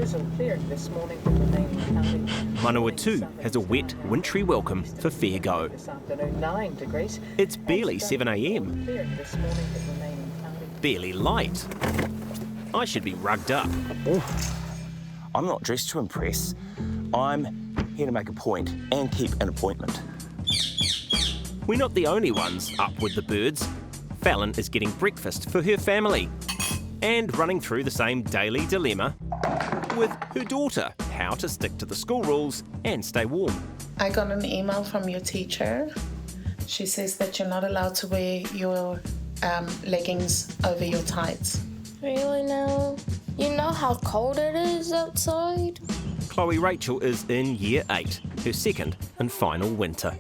drizzle clearing this morning from the main county. Manawatu has a wet, wintry welcome for fair go. This afternoon, 9 degrees. It's barely 7 a.m. Clearing this morning from the main county. Barely light. I should be rugged up. I'm not dressed to impress. I'm here to make a point and keep an appointment. We're not the only ones up with the birds. Fallon is getting breakfast for her family and running through the same daily dilemma with her daughter, how to stick to the school rules and stay warm. I got an email from your teacher. She says that you're not allowed to wear your leggings over your tights. Really now? You know how cold it is outside? Chloe Rachel is in Year 8, her second and final winter.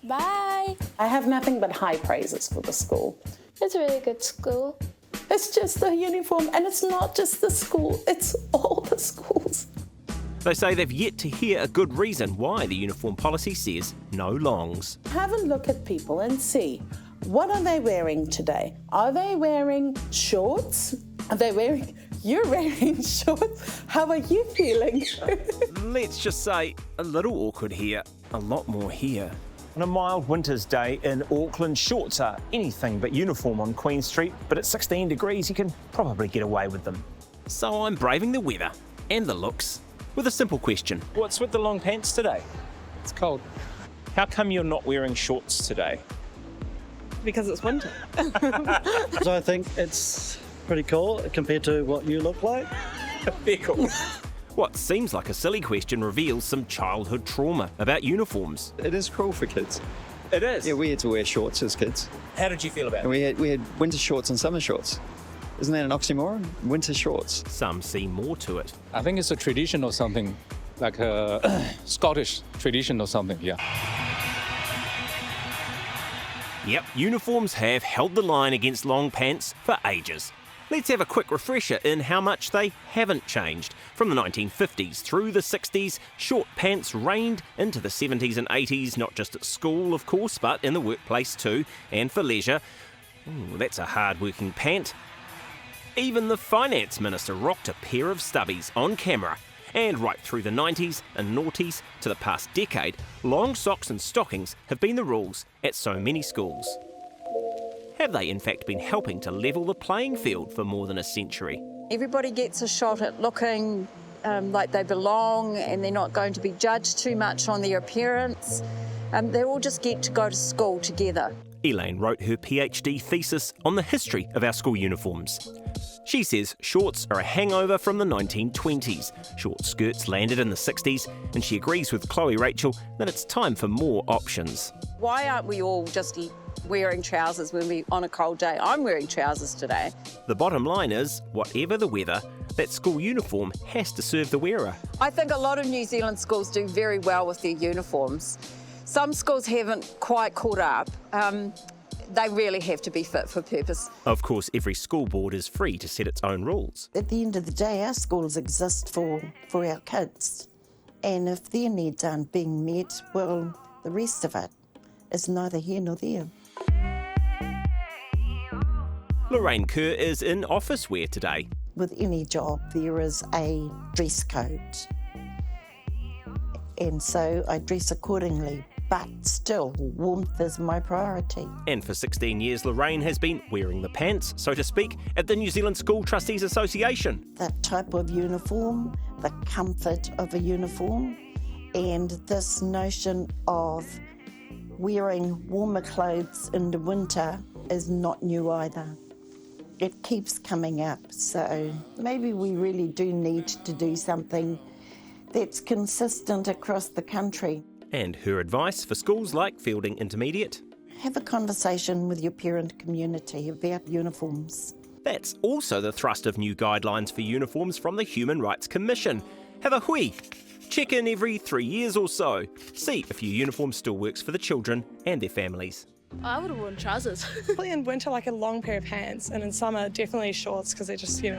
Bye! I have nothing but high praises for the school. It's a really good school. It's just the uniform, and it's not just the school, it's all the schools. They say they've yet to hear a good reason why the uniform policy says no longs. Have a look at people and see, what are they wearing today? Are they wearing shorts? You're wearing shorts? How are you feeling? Let's just say a little awkward here, a lot more here. On a mild winter's day in Auckland, shorts are anything but uniform on Queen Street, but at 16 degrees you can probably get away with them. So I'm braving the weather and the looks with a simple question. What's with the long pants today? It's cold. How come you're not wearing shorts today? Because it's winter. So I think it's pretty cool compared to what you look like. Very cool. What seems like a silly question reveals some childhood trauma about uniforms. It is cruel for kids. It is? Yeah, we had to wear shorts as kids. How did you feel about And it? we had winter shorts and summer shorts. Isn't that an oxymoron? Winter shorts. Some see more to it. I think it's a tradition or something, like a Scottish tradition or something, yeah. Yep, uniforms have held the line against long pants for ages. Let's have a quick refresher in how much they haven't changed. From the 1950s through the 60s, short pants reigned into the 70s and 80s, not just at school, of course, but in the workplace too, and for leisure. Ooh, that's a hard-working pant. Even the finance minister rocked a pair of stubbies on camera. And right through the 90s and noughties to the past decade, long socks and stockings have been the rules at so many schools. Have they in fact been helping to level the playing field for more than a century? Everybody gets a shot at looking like they belong and they're not going to be judged too much on their appearance. They all just get to go to school together. Elaine wrote her PhD thesis on the history of our school uniforms. She says shorts are a hangover from the 1920s. Short skirts landed in the 60s, and she agrees with Chloe Rachel that it's time for more options. Why aren't we all just wearing trousers when we're on a cold day? I'm wearing trousers today. The bottom line is, whatever the weather, that school uniform has to serve the wearer. I think a lot of New Zealand schools do very well with their uniforms. Some schools haven't quite caught up. They really have to be fit for purpose. Of course, every school board is free to set its own rules. At the end of the day, our schools exist for our kids. And if their needs aren't being met, well, the rest of it is neither here nor there. Lorraine Kerr is in office wear today. With any job, there is a dress code. And so I dress accordingly. But still, warmth is my priority. And for 16 years, Lorraine has been wearing the pants, so to speak, at the New Zealand School Trustees Association. That type of uniform, the comfort of a uniform, and this notion of wearing warmer clothes in the winter is not new either. It keeps coming up, so maybe we really do need to do something that's consistent across the country. And her advice for schools like Fielding Intermediate? Have a conversation with your parent community about uniforms. That's also the thrust of new guidelines for uniforms from the Human Rights Commission. Have a hui. Check in every 3 years or so. See if your uniform still works for the children and their families. I would have worn trousers. In winter, like a long pair of pants, and in summer, definitely shorts, because they just, you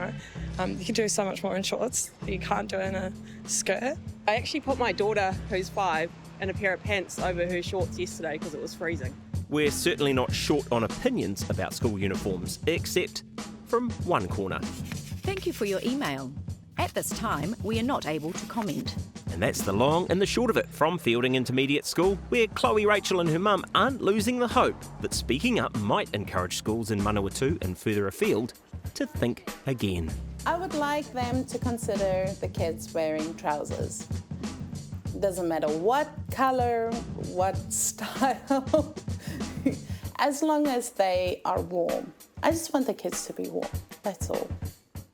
can do so much more in shorts that you can't do in a skirt. I actually put my daughter, who's 5, in a pair of pants over her shorts yesterday because it was freezing. We're certainly not short on opinions about school uniforms, except from one corner. Thank you for your email. At this time, we are not able to comment. And that's the long and the short of it from Fielding Intermediate School, where Chloe, Rachel and her mum aren't losing the hope that speaking up might encourage schools in Manawatu and further afield to think again. I would like them to consider the kids wearing trousers. Doesn't matter what colour, what style, as long as they are warm. I just want the kids to be warm, that's all.